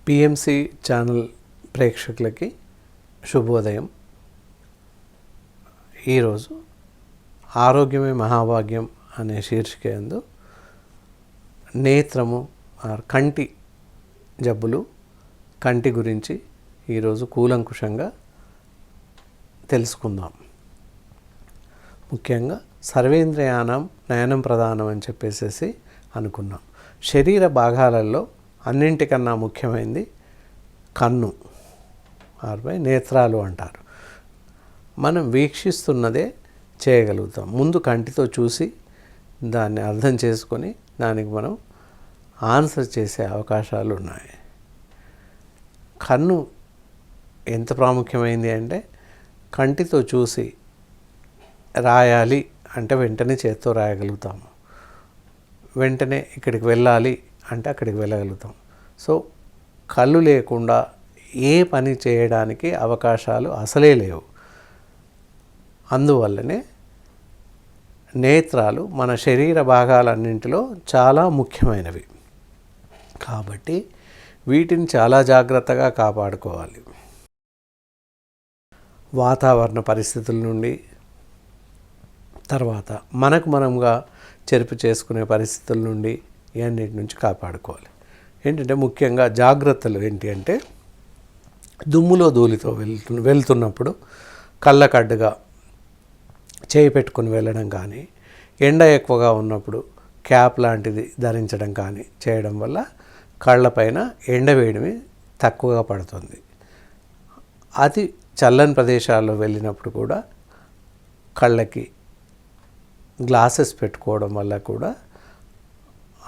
PMC channel ప్రేక్షకులకి శుభోదయం. ఈరోజు ఆరోగ్యమే మహాభాగ్యం అనే శీర్షిక యందు నేత్రము కంటి జబ్బులు, కంటి గురించి ఈరోజు కూలంకుషంగా తెలుసుకుందాం. ముఖ్యంగా సర్వేంద్రియానం నయనం ప్రధానం అని చెప్పేసి అనుకున్నాం. శరీర భాగాలలో అన్నింటికన్నా ముఖ్యమైనది కన్ను, నేత్రాలు అంటారు. మనం వీక్షిస్తున్నదే చేయగలుగుతాం. ముందు కంటితో చూసి దాన్ని అర్థం చేసుకొని దానికి మనం ఆన్సర్ చేసే అవకాశాలు ఉన్నాయి. కన్ను ఎంత ప్రాముఖ్యమైంది అంటే, కంటితో చూసి రాయాలి అంటే వెంటనే చేత్తో రాయగలుగుతాము, వెంటనే ఇక్కడికి వెళ్ళాలి అంటే అక్కడికి వెళ్ళగలుగుతాం. సో కళ్ళు లేకుండా ఏ పని చేయడానికి అవకాశాలు అసలే లేవు. అందువల్లనే నేత్రాలు మన శరీర భాగాలన్నింటిలో చాలా ముఖ్యమైనవి. కాబట్టి వీటిని చాలా జాగ్రత్తగా కాపాడుకోవాలి. వాతావరణ పరిస్థితుల నుండి, తర్వాత మనముగా చెరుపు చేసుకునే పరిస్థితుల నుండి ఇవన్నిటి నుంచి కాపాడుకోవాలి. ఏంటంటే ముఖ్యంగా జాగ్రత్తలు ఏంటి అంటే, దుమ్ములో ధూళితో వెళ్తున్నప్పుడు కళ్ళకడ్డుగా చేయి పెట్టుకుని వెళ్ళడం కానీ, ఎండ ఎక్కువగా ఉన్నప్పుడు క్యాప్ లాంటిది ధరించడం కానీ చేయడం వల్ల కళ్ళపైన ఎండవేడిమి తక్కువగా పడుతుంది. అతి చల్లని ప్రదేశాల్లో వెళ్ళినప్పుడు కూడా కళ్ళకి గ్లాసెస్ పెట్టుకోవడం వల్ల కూడా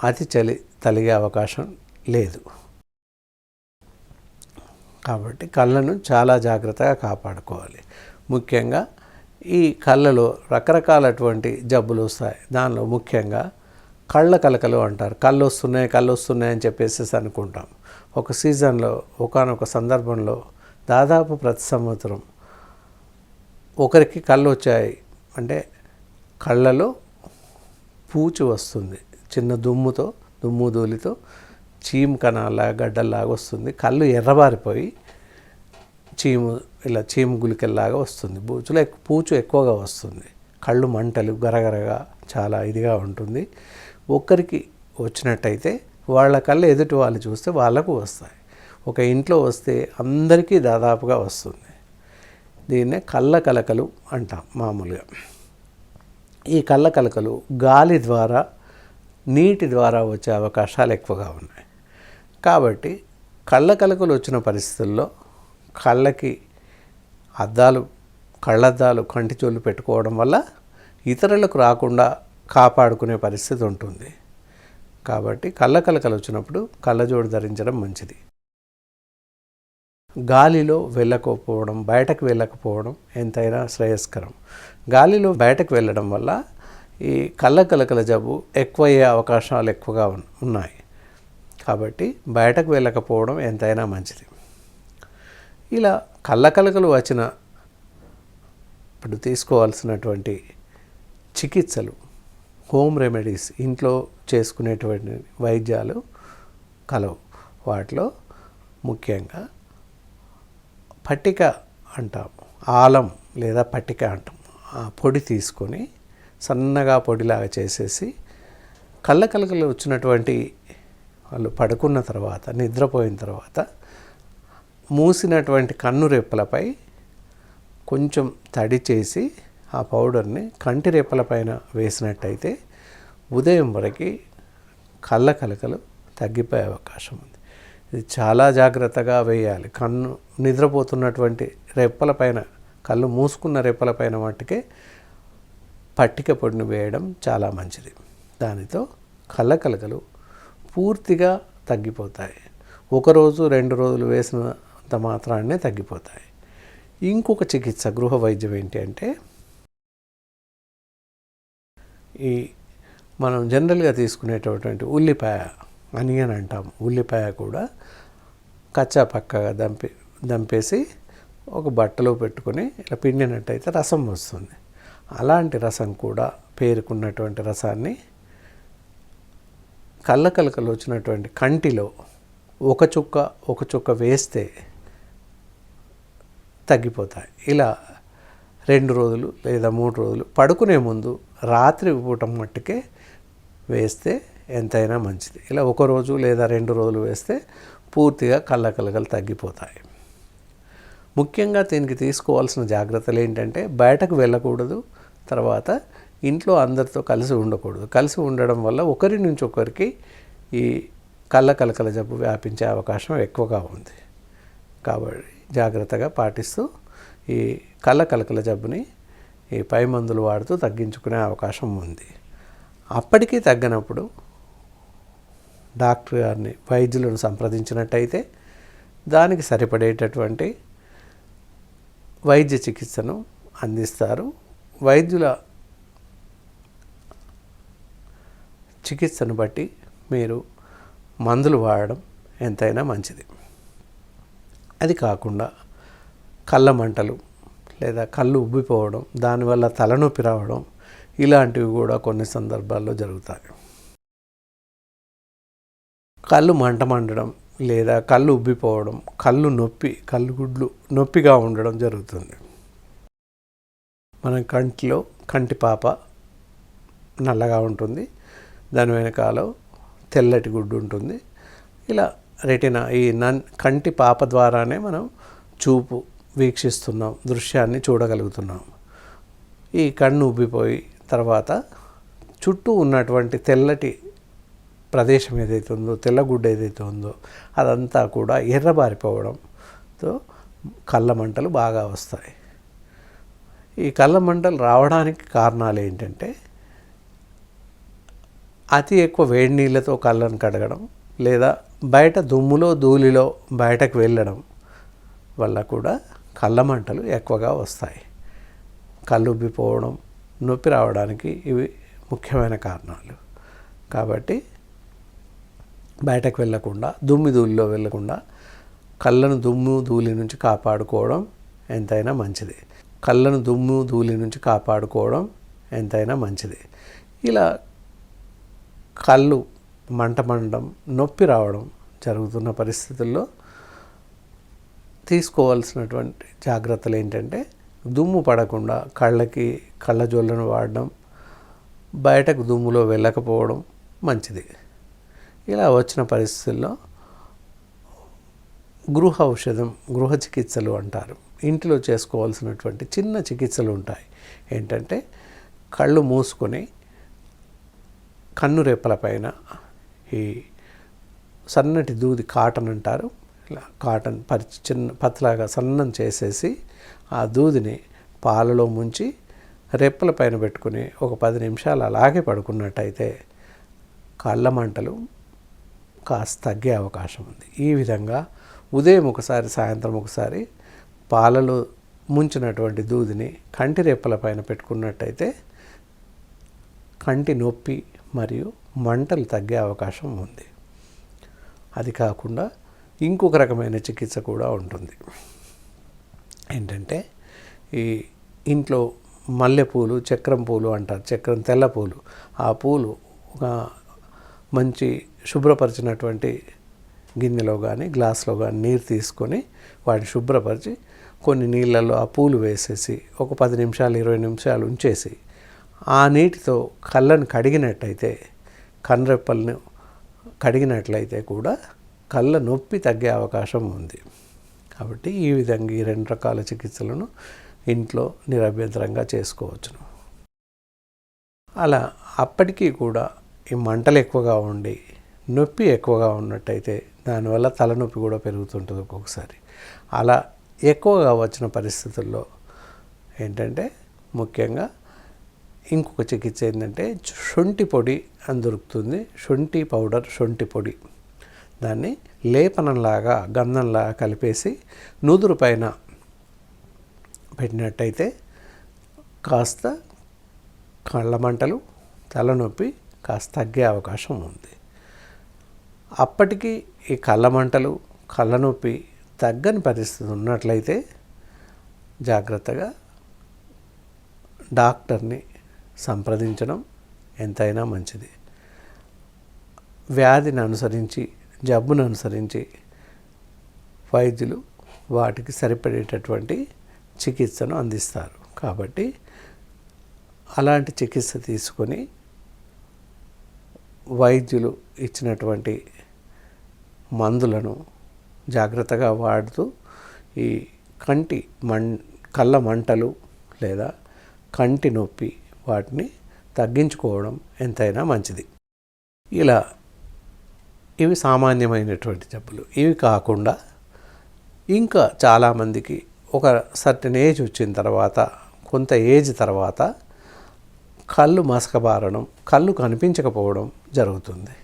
అతి చలి తలిగే అవకాశం లేదు. కాబట్టి కళ్ళను చాలా జాగ్రత్తగా కాపాడుకోవాలి. ముఖ్యంగా ఈ కళ్ళలో రకరకాలటువంటి జబ్బులు వస్తాయి. దానిలో ముఖ్యంగా కళ్ళ కలకలు అంటారు. కళ్ళు వస్తున్నాయి అని చెప్పేసి అనుకుంటాం. ఒక సీజన్లో, ఒకానొక సందర్భంలో దాదాపు ప్రతి సంవత్సరం ఒకరికి కళ్ళు వచ్చాయి అంటే కళ్ళలో పూచు వస్తుంది. చిన్న దుమ్ము ధూళితో చీము కణాలాగా గడ్డల్లాగా వస్తుంది. కళ్ళు ఎర్రబారిపోయి చీము గులికల్లాగా వస్తుంది. పూచు ఎక్కువగా వస్తుంది. కళ్ళు మంటలు గరగరగా చాలా ఇదిగా ఉంటుంది. ఒక్కరికి వచ్చినట్టయితే వాళ్ళ కళ్ళు ఎదుటి వాళ్ళు చూస్తే వాళ్ళకు వస్తాయి. ఒక ఇంట్లో వస్తే అందరికీ దాదాపుగా వస్తుంది. దీన్నే కళ్ళ కలకలు అంటాం మామూలుగా. ఈ కళ్ళ కలకలు గాలి ద్వారా, నీటి ద్వారా వచ్చే అవకాశాలు ఎక్కువగా ఉన్నాయి. కాబట్టి కళ్ళ కలకలు వచ్చిన పరిస్థితుల్లో కళ్ళకి కళ్ళద్దాలు, కంటి జోళ్ళు పెట్టుకోవడం వల్ల ఇతరులకు రాకుండా కాపాడుకునే పరిస్థితి ఉంటుంది. కాబట్టి కళ్ళ కలకలు వచ్చినప్పుడు కళ్ళజోడు ధరించడం మంచిది. గాలిలో వెళ్ళకపోవడం, బయటకు వెళ్ళకపోవడం ఎంతైనా శ్రేయస్కరం. గాలిలో బయటకు వెళ్ళడం వల్ల ఈ కళ్ళ కలకల జబ్బు ఎక్కువయ్యే అవకాశాలు ఎక్కువగా ఉన్నాయి. కాబట్టి బయటకు వెళ్ళకపోవడం ఎంతైనా మంచిది. ఇలా కళ్ళ కలకలు ఇప్పుడు తీసుకోవాల్సినటువంటి చికిత్సలు, హోమ్ రెమెడీస్, ఇంట్లో చేసుకునేటువంటి వైద్యాలు కలవు. వాటిలో ముఖ్యంగా పట్టిక అంటాం, ఆలం లేదా పట్టిక అంటాం. ఆ పొడి తీసుకొని సన్నగా పొడిలాగా చేసేసి కళ్ళ కలకలు వచ్చినటువంటి వాళ్ళు పడుకున్న తర్వాత, నిద్రపోయిన తర్వాత మూసినటువంటి కన్ను రెప్పలపై కొంచెం తడి చేసి ఆ పౌడర్ని కంటి రెప్పలపైన వేసినట్టయితే ఉదయం వరకు కళ్ళ కలకలు తగ్గిపోయే అవకాశం ఉంది. ఇది చాలా జాగ్రత్తగా వేయాలి. నిద్రపోతున్నటువంటి రెప్పలపైన, కళ్ళు మూసుకున్న రెప్పలపైన మట్టుకే పట్టిక పొడిని వేయడం చాలా మంచిది. దానితో కళ్ళ కలకలు పూర్తిగా తగ్గిపోతాయి. 1 రోజు 2 రోజులు వేసినంత మాత్రాన్నే తగ్గిపోతాయి. ఇంకొక చికిత్స, గృహ వైద్యం ఏంటి అంటే, ఈ మనం జనరల్గా తీసుకునేటటువంటి ఉల్లిపాయ, అనియన్ అంటాం. ఉల్లిపాయ కూడా కచ్చా పక్కగా దంపేసి ఒక బట్టలో పెట్టుకొని ఇలా పిండినట్టయితే రసం వస్తుంది. అలాంటి రసం కూడా, పేరుకున్నటువంటి రసాన్ని కళ్ళ కలకలు వచ్చినటువంటి కంటిలో ఒక చుక్క వేస్తే తగ్గిపోతాయి. ఇలా 2 రోజులు లేదా 3 రోజులు పడుకునే ముందు రాత్రి పూట మట్టుకే వేస్తే ఎంతైనా మంచిది. ఇలా 1 రోజు లేదా 2 రోజులు వేస్తే పూర్తిగా కళ్ళకలకలు తగ్గిపోతాయి. ముఖ్యంగా దీనికి తీసుకోవాల్సిన జాగ్రత్తలు ఏంటంటే బయటకు వెళ్ళకూడదు, తర్వాత ఇంట్లో అందరితో కలిసి ఉండకూడదు. కలిసి ఉండడం వల్ల ఒకరి నుంచి ఒకరికి ఈ కళ్ళకలకల జబ్బు వ్యాపించే అవకాశం ఎక్కువగా ఉంది. కాబట్టి జాగ్రత్తగా పాటిస్తూ ఈ కళ్ళకలకల జబ్బుని ఈ పై మందులు వాడుతూ తగ్గించుకునే అవకాశం ఉంది. అప్పటికీ తగ్గనప్పుడు డాక్టర్ గారిని, వైద్యులను సంప్రదించినట్టయితే దానికి సరిపడేటటువంటి వైద్య చికిత్సను అందిస్తారు. వైద్యుల చికిత్సను బట్టి మీరు మందులు వాడడం ఎంతైనా మంచిది. అది కాకుండా కళ్ళ మంటలు లేదా కళ్ళు ఉబ్బిపోవడం, దానివల్ల తలనొప్పి రావడం ఇలాంటివి కూడా కొన్ని సందర్భాల్లో జరుగుతాయి. కళ్ళు మండడం లేదా కళ్ళు ఉబ్బిపోవడం, కళ్ళు గుడ్లు నొప్పిగా ఉండడం జరుగుతుంది. మన కంటిలో కంటి పాప నల్లగా ఉంటుంది, దాని వెనకాల తెల్లటి గుడ్డు ఉంటుంది. ఇలా రెటినా ఈ కంటి పాప ద్వారానే మనం చూపు వీక్షిస్తున్నాం, దృశ్యాన్ని చూడగలుగుతున్నాం. ఈ కన్ను ఉబ్బిపోయి తర్వాత చుట్టూ ఉన్నటువంటి తెల్లటి ప్రదేశం ఏదైతే ఉందో, తెల్లగుడ్డ ఏదైతే ఉందో అదంతా కూడా ఎర్రబారిపోవడంతో కళ్ళ మంటలు బాగా వస్తాయి. ఈ కళ్ళ మంటలు రావడానికి కారణాలు ఏంటంటే అతి ఎక్కువ వేడి నీళ్ళతో కళ్ళను కడగడం లేదా బయట దుమ్ములో ధూళిలో బయటకు వెళ్ళడం వల్ల కూడా కళ్ళ మంటలు ఎక్కువగా వస్తాయి. కళ్ళు ఉబ్బిపోవడం, నొప్పి రావడానికి ఇవి ముఖ్యమైన కారణాలు. కాబట్టి బయటకు వెళ్ళకుండా, ధూళిలో వెళ్ళకుండా కళ్ళను దుమ్ము ధూళి నుంచి కాపాడుకోవడం ఎంతైనా మంచిది. ఇలా కళ్ళు మండడం, నొప్పి రావడం జరుగుతున్న పరిస్థితుల్లో తీసుకోవాల్సినటువంటి జాగ్రత్తలు ఏంటంటే దుమ్ము పడకుండా కళ్ళజోళ్ళను వాడడం, బయటకు దుమ్ములో వెళ్ళకపోవడం మంచిది. ఇలా వచ్చిన పరిస్థితుల్లో గృహ చికిత్సలు అంటారు. ఇంటిలో చేసుకోవాల్సినటువంటి చిన్న చికిత్సలు ఉంటాయి. ఏంటంటే కళ్ళు మూసుకొని కన్ను రెప్పల పైన ఈ సన్నటి దూది కాటన్ అంటారు, ఇలా కాటన్ చిన్న పతలాగా సన్నం చేసేసి ఆ దూదిని పాలలో ముంచి రెప్పల పైన పెట్టుకుని ఒక 10 నిమిషాలు అలాగే పడుకున్నట్టయితే కళ్ళ మంటలు కాస్త తగ్గే అవకాశం ఉంది. ఈ విధంగా ఉదయం ఒకసారి, సాయంత్రం ఒకసారి పాలలో ముంచినటువంటి దూదిని కంటి రెప్పల పైన పెట్టుకున్నట్టయితే కంటి నొప్పి మరియు మంటలు తగ్గే అవకాశం ఉంది. అది కాకుండా ఇంకొక రకమైన చికిత్స కూడా ఉంటుంది. ఏంటంటే ఈ ఇంట్లో మల్లెపూలు, చక్రం పూలు అంటారు, చక్రం తెల్ల పూలు. ఆ పూలు ఒక మంచి శుభ్రపరిచినటువంటి గిన్నెలో కానీ గ్లాస్లో కానీ నీరు తీసుకొని వాటిని శుభ్రపరిచి కొన్ని నీళ్ళల్లో ఆ పూలు వేసేసి ఒక 10 నిమిషాలు 20 నిమిషాలు ఉంచేసి ఆ నీటితో కళ్ళను కడిగినట్టయితే, కనురెప్పలను కడిగినట్లయితే కూడా కళ్ళ నొప్పి తగ్గే అవకాశం ఉంది. కాబట్టి ఈ విధంగా ఈ 2 రకాల చికిత్సలను ఇంట్లో నిరభ్యంతరంగా చేసుకోవచ్చును. అలా అప్పటికీ కూడా ఈ మంటలు ఎక్కువగా ఉండి నొప్పి ఎక్కువగా ఉన్నట్టయితే దానివల్ల తలనొప్పి కూడా పెరుగుతుంటుంది ఒక్కొక్కసారి. అలా ఎక్కువగా వచ్చిన పరిస్థితుల్లో ఏంటంటే ముఖ్యంగా ఇంకొక చికిత్స ఏంటంటే శొంఠి పొడి అని దొరుకుతుంది. శొంఠి పౌడర్, శొంఠి పొడి, దాన్ని లేపనంలాగా గంధంలాగా కలిపేసి నుదురు పైన పెట్టినట్టయితే కాస్త కళ్ళ మంటలు, తలనొప్పి కాస్త తగ్గే అవకాశం ఉంది. అప్పటికి ఈ కళ్ళ మంటలు, కళ్ళ నొప్పి తగ్గని పరిస్థితి ఉన్నట్లయితే జాగ్రత్తగా డాక్టర్ని సంప్రదించడం ఎంతైనా మంచిది. వ్యాధిని అనుసరించి జబ్బును అనుసరించి వైద్యులు వాటికి సరిపడేటటువంటి చికిత్సను అందిస్తారు. కాబట్టి అలాంటి చికిత్స తీసుకొని వైద్యులు ఇచ్చినటువంటి మందులను జాగ్రత్తగా వాడుతూ ఈ కళ్ళ మంటలు లేదా కంటి నొప్పి వాటిని తగ్గించుకోవడం ఎంతైనా మంచిది. ఇలా ఇవి సామాన్యమైనటువంటి జబ్బులు. ఇవి కాకుండా ఇంకా చాలామందికి ఒక సర్టెన్ ఏజ్ వచ్చిన తర్వాత, కొంత ఏజ్ తర్వాత కళ్ళు మసకబారడం, కళ్ళు కనిపించకపోవడం జరుగుతుంది.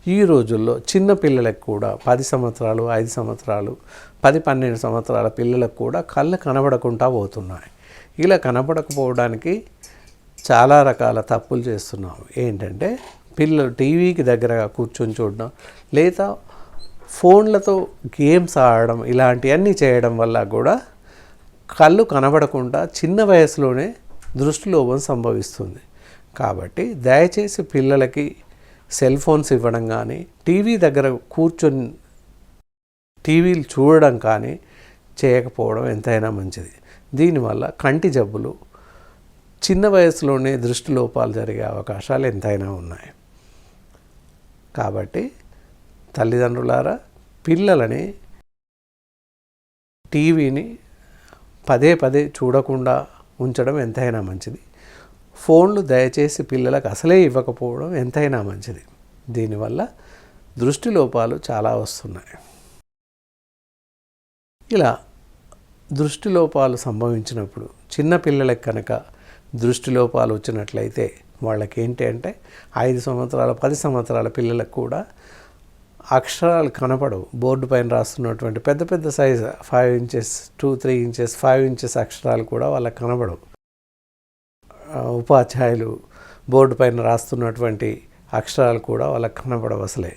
ఈ రోజుల్లో చిన్న పిల్లలకు కూడా 10 సంవత్సరాలు, 5 సంవత్సరాలు, 10-12 సంవత్సరాల పిల్లలకు కూడా కళ్ళు కనబడకుండా పోతున్నాయి. ఇలా కనబడకపోవడానికి చాలా రకాల తప్పులు చేస్తున్నాం. ఏంటంటే పిల్లలు టీవీకి దగ్గరగా కూర్చొని చూడడం, లేదా ఫోన్లతో గేమ్స్ ఆడడం, ఇలాంటివన్నీ చేయడం వల్ల కూడా కళ్ళు కనబడకుండా చిన్న వయసులోనే దృష్టిలోపం సంభవిస్తుంది. కాబట్టి దయచేసి పిల్లలకి సెల్ ఫోన్స్ ఇవ్వడం కానీ, టీవీ దగ్గర కూర్చొని టీవీలు చూడడం కానీ చేయకపోవడం ఎంతైనా మంచిది. దీనివల్ల కంటి జబ్బులు, చిన్న వయసులోనే దృష్టి లోపాలు జరిగే అవకాశాలు ఎంతైనా ఉన్నాయి. కాబట్టి తల్లిదండ్రులారా, పిల్లలని టీవీని పదే పదే చూడకుండా ఉంచడం ఎంతైనా మంచిది. ఫోన్లు దయచేసి పిల్లలకు అసలే ఇవ్వకపోవడం ఎంతైనా మంచిది. దీనివల్ల దృష్టి లోపాలు చాలా వస్తున్నాయి. ఇలా దృష్టి లోపాలు సంభవించినప్పుడు చిన్న పిల్లలకు కనుక దృష్టి లోపాలు వచ్చినట్లయితే వాళ్ళకి ఏంటి అంటే 5 సంవత్సరాల 10 సంవత్సరాల పిల్లలకు కూడా అక్షరాలు కనపడవు. బోర్డు పైన రాస్తున్నటువంటి పెద్ద పెద్ద సైజు 5 ఇంచెస్ 2-3 ఇంచెస్ 5 ఇంచెస్ అక్షరాలు కూడా వాళ్ళకి కనబడవు. ఉపాధ్యాయులు బోర్డు పైన రాస్తున్నటువంటి అక్షరాలు కూడా వాళ్ళకి కనబడవు అసలే.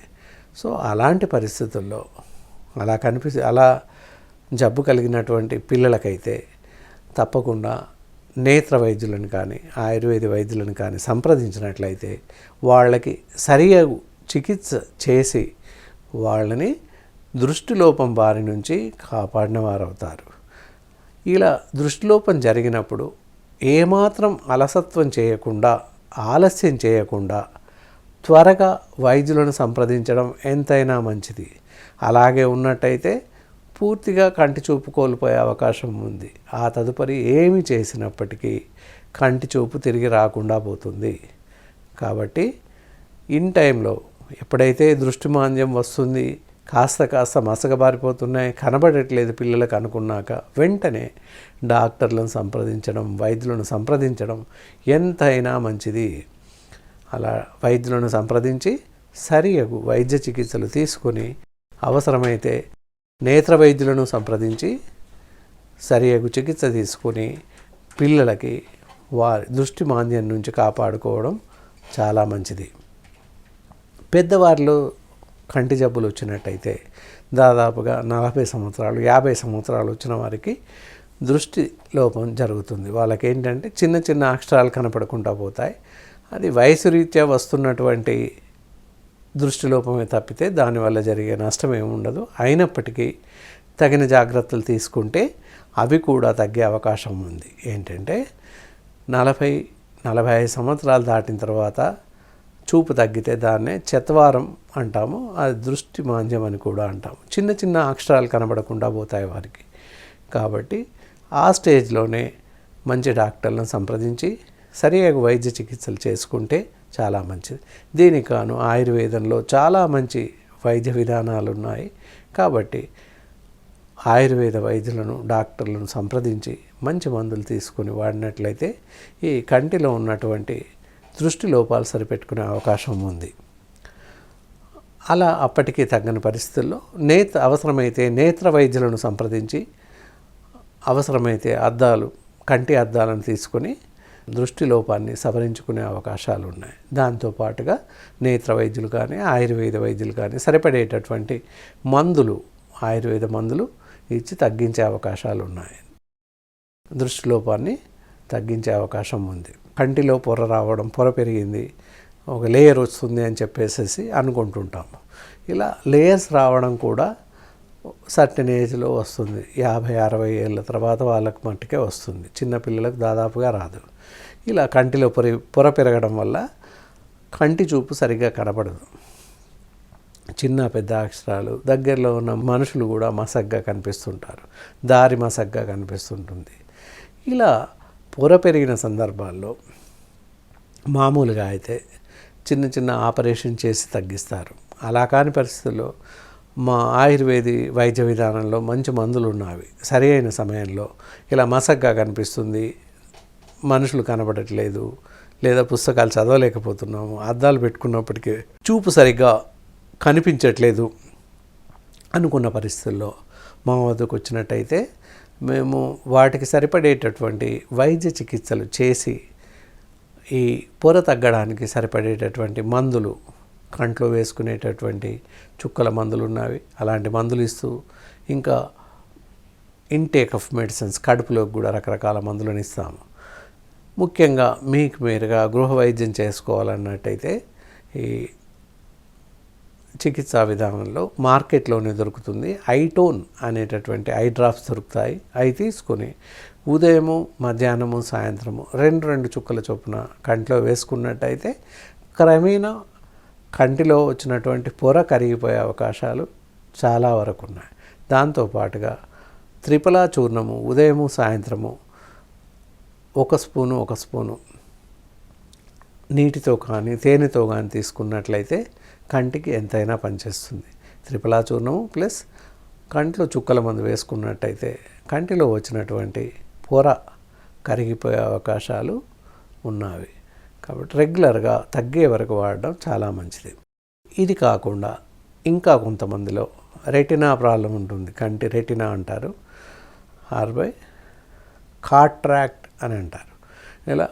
సో అలాంటి పరిస్థితుల్లో అలా జబ్బు కలిగినటువంటి పిల్లలకైతే తప్పకుండా నేత్ర వైద్యులను కానీ, ఆయుర్వేద వైద్యులను కానీ సంప్రదించినట్లయితే వాళ్ళకి సరియైన చికిత్స చేసి వాళ్ళని దృష్టిలోపం బారి నుంచి కాపాడిన వారు అవుతారు. ఇలా దృష్టిలోపం జరిగినప్పుడు ఏమాత్రం అలసత్వం చేయకుండా, ఆలస్యం చేయకుండా త్వరగా వైద్యులను సంప్రదించడం ఎంతైనా మంచిది. అలాగే ఉన్నట్టయితే పూర్తిగా కంటి చూపు కోల్పోయే అవకాశం ఉంది. ఆ తదుపరి ఏమి చేసినప్పటికీ కంటి చూపు తిరిగి రాకుండా పోతుంది. కాబట్టి ఇన్ టైంలో ఎప్పుడైతే దృష్టిమాంద్యం వస్తుంది, కాస్త మసకబారిపోతున్నాయి, కనబడట్లేదు పిల్లలకు అనుకున్నాక వెంటనే డాక్టర్లను సంప్రదించడం, వైద్యులను సంప్రదించడం ఎంతైనా మంచిది. అలా వైద్యులను సంప్రదించి సరియగు వైద్య చికిత్సలు తీసుకొని, అవసరమైతే నేత్ర వైద్యులను సంప్రదించి సరియగు చికిత్స తీసుకొని పిల్లలకి వారి దృష్టి మాంద్యం నుంచి కాపాడుకోవడం చాలా మంచిది. పెద్దవారిలో కంటి జబ్బులు వచ్చినట్టయితే దాదాపుగా 40 సంవత్సరాలు 50 సంవత్సరాలు వచ్చిన వారికి దృష్టి లోపం జరుగుతుంది. వాళ్ళకి ఏంటంటే చిన్న చిన్న అక్షరాలు కనపడకుండా పోతాయి. అది వయసు రీత్యా వస్తున్నటువంటి దృష్టిలోపమే తప్పితే దానివల్ల జరిగే నష్టం ఏమి ఉండదు. అయినప్పటికీ తగిన జాగ్రత్తలు తీసుకుంటే అవి కూడా తగ్గే అవకాశం ఉంది. ఏంటంటే 40-45 సంవత్సరాలు దాటిన తర్వాత చూపు తగ్గితే దాన్నే చత్వారం అంటాము. అది దృష్టి మాంద్యం అని కూడా అంటాము. చిన్న చిన్న అక్షరాలు కనబడకుండా పోతాయి వారికి. కాబట్టి ఆ స్టేజ్లోనే మంచి డాక్టర్లను సంప్రదించి సరియైన వైద్య చికిత్సలు చేసుకుంటే చాలా మంచిది. దీనికి కాను ఆయుర్వేదంలో చాలా మంచి వైద్య విధానాలు ఉన్నాయి. కాబట్టి ఆయుర్వేద వైద్యులను, డాక్టర్లను సంప్రదించి మంచి మందులు తీసుకొని వాడినట్లయితే ఈ కంటిలో ఉన్నటువంటి దృష్టి లోపాలు సరిపెట్టుకునే అవకాశం ఉంది. అలా అప్పటికీ తగ్గని పరిస్థితుల్లో అవసరమైతే నేత్ర వైద్యులను సంప్రదించి, అవసరమైతే కంటి అద్దాలను తీసుకొని దృష్టి లోపాన్ని సవరించుకునే అవకాశాలు ఉన్నాయి. దాంతోపాటుగా నేత్ర వైద్యులు కానీ, ఆయుర్వేద వైద్యులు కానీ సరిపడేటటువంటి ఆయుర్వేద మందులు ఇచ్చి తగ్గించే అవకాశాలు ఉన్నాయి. దృష్టి లోపాన్ని తగ్గించే అవకాశం ఉంది. కంటిలో పొర రావడం, పొర పెరిగింది, ఒక లేయర్ వస్తుంది అని చెప్పేసి అనుకుంటుంటాము. ఇలా లేయర్స్ రావడం కూడా సర్టెన్ ఏజ్లో వస్తుంది. 50-60 ఏళ్ళ తర్వాత వాళ్ళకి మట్టుకే వస్తుంది. చిన్నపిల్లలకు దాదాపుగా రాదు. ఇలా కంటిలో పొర పెరగడం వల్ల కంటి చూపు సరిగ్గా కనబడదు. చిన్న పెద్ద అక్షరాలు, దగ్గరలో ఉన్న మనుషులు కూడా మసగ్గా కనిపిస్తుంటారు, దారి మసగ్గా కనిపిస్తుంటుంది. ఇలా పొర పెరిగిన సందర్భాల్లో మామూలుగా అయితే చిన్న చిన్న ఆపరేషన్ చేసి తగ్గిస్తారు. అలా కాని పరిస్థితుల్లో మా ఆయుర్వేది వైద్య విధానంలో మంచి మందులు ఉన్నవి. సరి అయిన సమయంలో ఇలా మసగ్గా కనిపిస్తుంది, మనుషులు కనబడట్లేదు, లేదా పుస్తకాలు చదవలేకపోతున్నాము, అద్దాలు పెట్టుకున్నప్పటికీ చూపు సరిగ్గా కనిపించట్లేదు అనుకున్న పరిస్థితుల్లో మా వద్దకు వచ్చినట్టయితే మేము వాటికి సరిపడేటటువంటి వైద్య చికిత్సలు చేసి ఈ పొర తగ్గడానికి సరిపడేటటువంటి మందులు, కంట్లో వేసుకునేటటువంటి చుక్కల మందులు ఉన్నవి, అలాంటి మందులు ఇస్తూ, ఇంకా ఇంటేక్ ఆఫ్ మెడిసిన్స్, కడుపులోకి కూడా రకరకాల మందులను ఇస్తాము. ముఖ్యంగా మీకు మీరుగా గృహ వైద్యం చేసుకోవాలన్నట్టయితే ఈ చికిత్సా విధానంలో మార్కెట్లోనే దొరుకుతుంది. ఐటోన్ అనేటటువంటి ఐ డ్రాప్స్ దొరుకుతాయి. అవి తీసుకొని ఉదయము, మధ్యాహ్నము, సాయంత్రము 2 చుక్కల చొప్పున కంటిలో వేసుకున్నట్టయితే క్రమేణా కంటిలో వచ్చినటువంటి పొర కరిగిపోయే అవకాశాలు చాలా వరకు ఉన్నాయి. దాంతోపాటుగా త్రిఫలా చూర్ణము ఉదయము, సాయంత్రము 1 స్పూను నీటితో కానీ తేనెతో కానీ తీసుకున్నట్లయితే కంటికి ఎంతైనా పనిచేస్తుంది. త్రిఫలా చూర్ణము ప్లస్ కంట్లో చుక్కల మందు వేసుకున్నట్టయితే కంటిలో వచ్చినటువంటి పొర కరిగిపోయే అవకాశాలు ఉన్నవి. కాబట్టి రెగ్యులర్గా తగ్గే వరకు వాడడం చాలా మంచిది. ఇది కాకుండా ఇంకా కొంతమందిలో రెటినా ప్రాబ్లం ఉంటుంది. కంటి రెటినా అంటారు, ఆర్బై కాట్రాక్ట్ అని అంటారు. ఇలా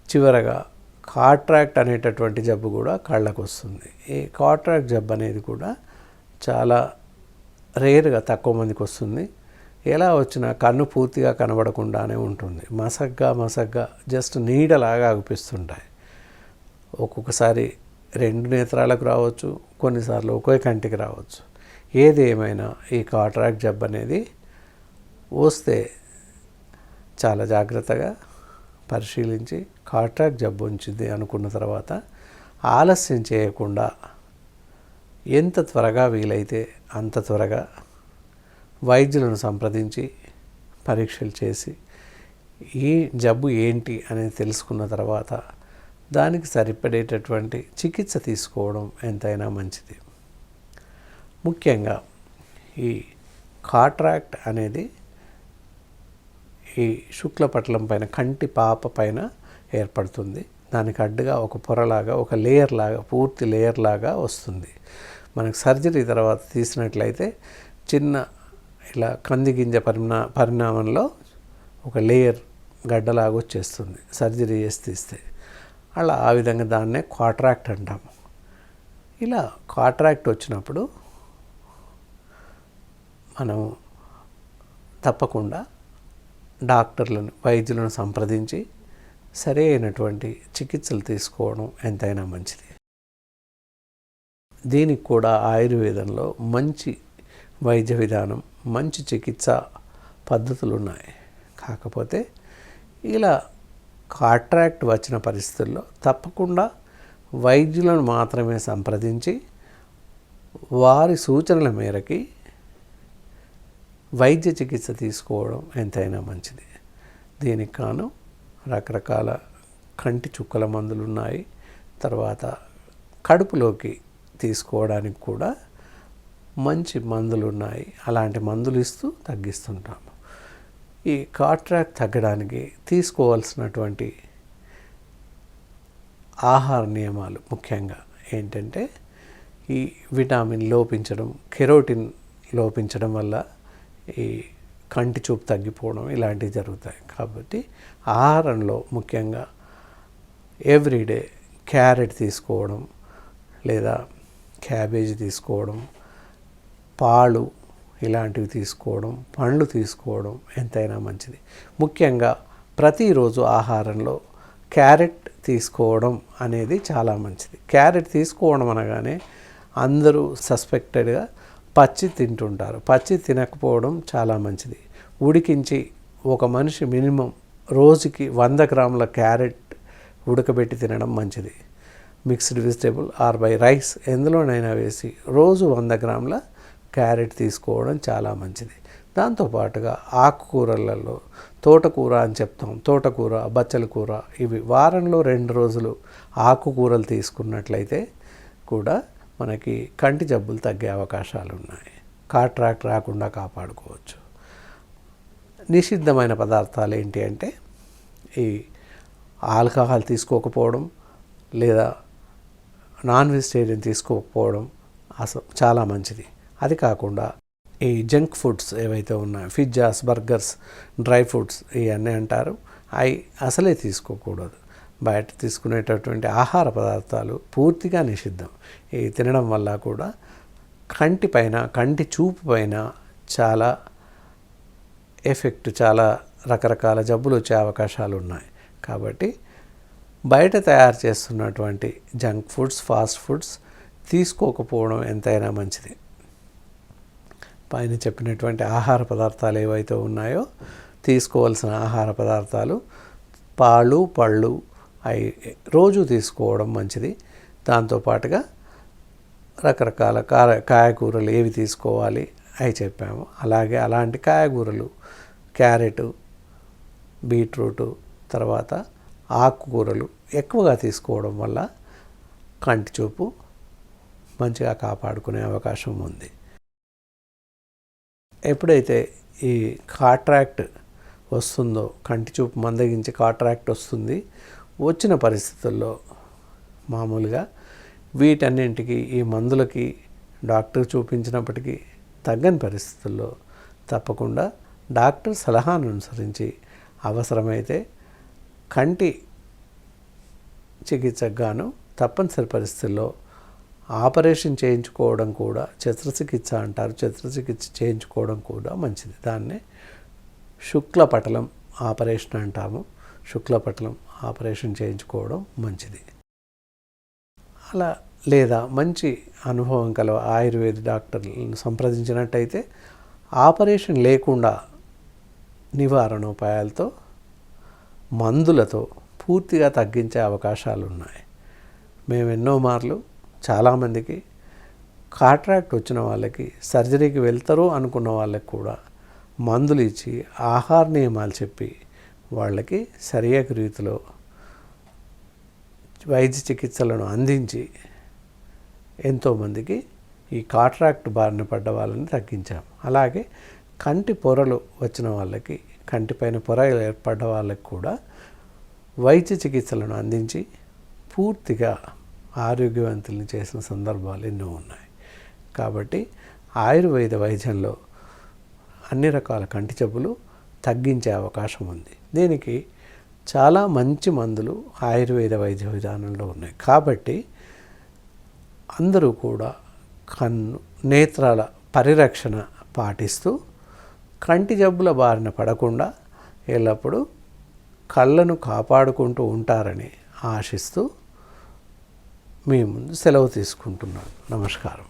చివరగా కాట్రాక్ట్ అనేటటువంటి జబ్బు కూడా కళ్ళకు వస్తుంది. ఈ కాట్రాక్ట్ జబ్బు అనేది కూడా చాలా రేర్గా తక్కువ మందికి వస్తుంది. ఎలా వచ్చినా కన్ను పూర్తిగా కనబడకుండానే ఉంటుంది. మసగ్గా జస్ట్ నీడలాగా అనిపిస్తుంటాయి. ఒక్కొక్కసారి 2 నేత్రాలకు రావచ్చు, కొన్నిసార్లు ఒకే కంటికి రావచ్చు. ఏది ఏమైనా ఈ కాట్రాక్ట్ జబ్బు అనేది వస్తే చాలా జాగ్రత్తగా పరిశీలించి కాట్రాక్ట్ జబ్బు ఉంచింది అనుకున్న తర్వాత ఆలస్యం చేయకుండా ఎంత త్వరగా వీలైతే అంత త్వరగా వైద్యులను సంప్రదించి పరీక్షలు చేసి ఈ జబ్బు ఏంటి అనేది తెలుసుకున్న తర్వాత దానికి సరిపడేటటువంటి చికిత్స తీసుకోవడం ఎంతైనా మంచిది. ముఖ్యంగా ఈ కాట్రాక్ట్ అనేది ఈ శుక్లపటలం పైన, కంటి పాప పైన ఏర్పడుతుంది. దానికి అడ్డుగా ఒక పొరలాగా, ఒక లేయర్ లాగా, పూర్తి లేయర్ లాగా వస్తుంది. మనకు సర్జరీ తర్వాత తీసినట్లయితే చిన్న ఇలా కంది గింజ పరిణామంలో ఒక లేయర్ గడ్డలాగా వచ్చేస్తుంది సర్జరీ చేసి తీస్తే. అలా ఆ విధంగా దాన్నే కాట్రాక్ట్ అంటాము. ఇలా కాట్రాక్ట్ వచ్చినప్పుడు మనం తప్పకుండా డాక్టర్లను, వైద్యులను సంప్రదించి సరైనటువంటి చికిత్సలు తీసుకోవడం ఎంతైనా మంచిది. దీనికి కూడా ఆయుర్వేదంలో మంచి వైద్య విధానం, మంచి చికిత్సా పద్ధతులు ఉన్నాయి. కాకపోతే ఇలా కాట్రాక్ట్ వచ్చిన పరిస్థితుల్లో తప్పకుండా వైద్యులను మాత్రమే సంప్రదించి వారి సూచనల మేరకి వైద్య చికిత్స తీసుకోవడం ఎంతైనా మంచిది. దీనికి కాను రకరకాల కంటి చుక్కల మందులు ఉన్నాయి. తర్వాత కడుపులోకి తీసుకోవడానికి కూడా మంచి మందులు ఉన్నాయి. అలాంటి మందులు ఇస్తూ తగ్గిస్తుంటాము. ఈ కాట్రాక్ట్ తగ్గడానికి తీసుకోవాల్సినటువంటి ఆహార నియమాలు ముఖ్యంగా ఏంటంటే ఈ విటమిన్ లోపించడం, కెరోటిన్ లోపించడం వల్ల ఈ కంటి చూపు తగ్గిపోవడం ఇలాంటివి జరుగుతాయి. కాబట్టి ఆహారంలో ముఖ్యంగా ఎవ్రీడే క్యారెట్ తీసుకోవడం, లేదా క్యాబేజీ తీసుకోవడం, పాలు ఇలాంటివి తీసుకోవడం, పండ్లు తీసుకోవడం ఎంతైనా మంచిది. ముఖ్యంగా ప్రతిరోజు ఆహారంలో క్యారెట్ తీసుకోవడం అనేది చాలా మంచిది. క్యారెట్ తీసుకోవడం అనగానే అందరూ సస్పెక్టెడ్గా పచ్చి తింటుంటారు. పచ్చి తినకపోవడం చాలా మంచిది. ఉడికించి ఒక మనిషి మినిమం రోజుకి 100 గ్రాముల క్యారెట్ ఉడకబెట్టి తినడం మంచిది. మిక్స్డ్ వెజిటేబుల్ ఆర్ బై రైస్ ఎందులోనైనా వేసి రోజు 100 గ్రాముల క్యారెట్ తీసుకోవడం చాలా మంచిది. దాంతోపాటుగా ఆకుకూరలలో తోటకూర అని చెప్తాం, తోటకూర, బచ్చల కూర, ఇవి వారంలో 2 రోజులు ఆకుకూరలు తీసుకున్నట్లయితే కూడా మనకి కంటి జబ్బులు తగ్గే అవకాశాలు ఉన్నాయి. కాట్రాక్ట్ రాకుండా కాపాడుకోవచ్చు. నిషిద్ధమైన పదార్థాలు ఏంటి అంటే ఈ ఆల్కహాల్ తీసుకోకపోవడం లేదా నాన్ వెజిటేరియన్ తీసుకోకపోవడం చాలా మంచిది. అది కాకుండా ఈ జంక్ ఫుడ్స్ ఏవైతే ఉన్నాయో, పిజ్జాస్, బర్గర్స్, డ్రై ఫుడ్స్ ఇవన్నీ అంటారు, అవి అసలే తీసుకోకూడదు. బయట తీసుకునేటటువంటి ఆహార పదార్థాలు పూర్తిగా నిషిద్ధం. ఇవి తినడం వల్ల కూడా కంటి చూపు పైన చాలా ఎఫెక్ట్, చాలా రకరకాల జబ్బులు వచ్చే అవకాశాలు ఉన్నాయి. కాబట్టి బయట తయారు చేస్తున్నటువంటి జంక్ ఫుడ్స్, ఫాస్ట్ ఫుడ్స్ తీసుకోకపోవడం ఎంతైనా మంచిది. పైన చెప్పినటువంటి ఆహార పదార్థాలు ఏవైతే ఉన్నాయో, తీసుకోవాల్సిన ఆహార పదార్థాలు పాలు, పళ్ళు అవి రోజు తీసుకోవడం మంచిది. దాంతోపాటుగా రకరకాల కాయగూరలు ఏవి తీసుకోవాలి అవి చెప్పాము. అలాగే అలాంటి కాయగూరలు క్యారెట్, బీట్రూటు, తర్వాత ఆకుకూరలు ఎక్కువగా తీసుకోవడం వల్ల కంటి చూపు మంచిగా కాపాడుకునే అవకాశం ఉంది. ఎప్పుడైతే ఈ కాట్రాక్ట్ వస్తుందో, కంటి చూపు మందగించి కాట్రాక్ట్ వస్తుంది, వచ్చిన పరిస్థితుల్లో మామూలుగా వీటన్నింటికి ఈ మందులకి డాక్టర్ చూపించినప్పటికీ తగ్గని పరిస్థితుల్లో తప్పకుండా డాక్టర్ సలహాను అనుసరించి అవసరమైతే కంటి చికిత్సకు గాను తప్పనిసరి పరిస్థితుల్లో ఆపరేషన్ చేయించుకోవడం కూడా శస్త్రచికిత్స అంటారు. శస్త్రచికిత్స చేయించుకోవడం కూడా మంచిది. దాన్నే శుక్లపటలం ఆపరేషన్ అంటాము. శుక్లపటలం ఆపరేషన్ చేయించుకోవడం మంచిది. అలా లేదా మంచి అనుభవం కల ఆయుర్వేద డాక్టర్లను సంప్రదించినట్టయితే ఆపరేషన్ లేకుండా నివారణోపాయాలతో, మందులతో పూర్తిగా తగ్గించే అవకాశాలు ఉన్నాయి. మేము ఎన్నో మార్లు చాలామందికి కాట్రాక్ట్ వచ్చిన వాళ్ళకి, సర్జరీకి వెళ్తారు అనుకున్న వాళ్ళకి కూడా మందులు ఇచ్చి ఆహార నియమాలు చెప్పి వాళ్ళకి సరియైన రీతిలో వైద్య చికిత్సలను అందించి ఎంతోమందికి ఈ కాట్రాక్ట్ బారిన పడ్డ వాళ్ళని తగ్గించాము. అలాగే కంటి పొరలు వచ్చిన వాళ్ళకి, కంటిపైన పొర ఏర్పడ్డ వాళ్ళకి కూడా వైద్య చికిత్సలను అందించి పూర్తిగా ఆరోగ్యవంతుల్ని చేసిన సందర్భాలు ఎన్నో ఉన్నాయి. కాబట్టి ఆయుర్వేద వైద్యంలో అన్ని రకాల కంటి జబ్బులు తగ్గించే అవకాశం ఉంది. దీనికి చాలా మంచి మందులు ఆయుర్వేద వైద్య విధానంలో ఉన్నాయి. కాబట్టి అందరూ కూడా నేత్రాల పరిరక్షణ పాటిస్తూ కంటి జబ్బుల బారిన పడకుండా ఎల్లప్పుడూ కళ్ళను కాపాడుకుంటూ ఉంటారని ఆశిస్తూ మీ ముందు సెలవు తీసుకుంటున్నాను. నమస్కారం.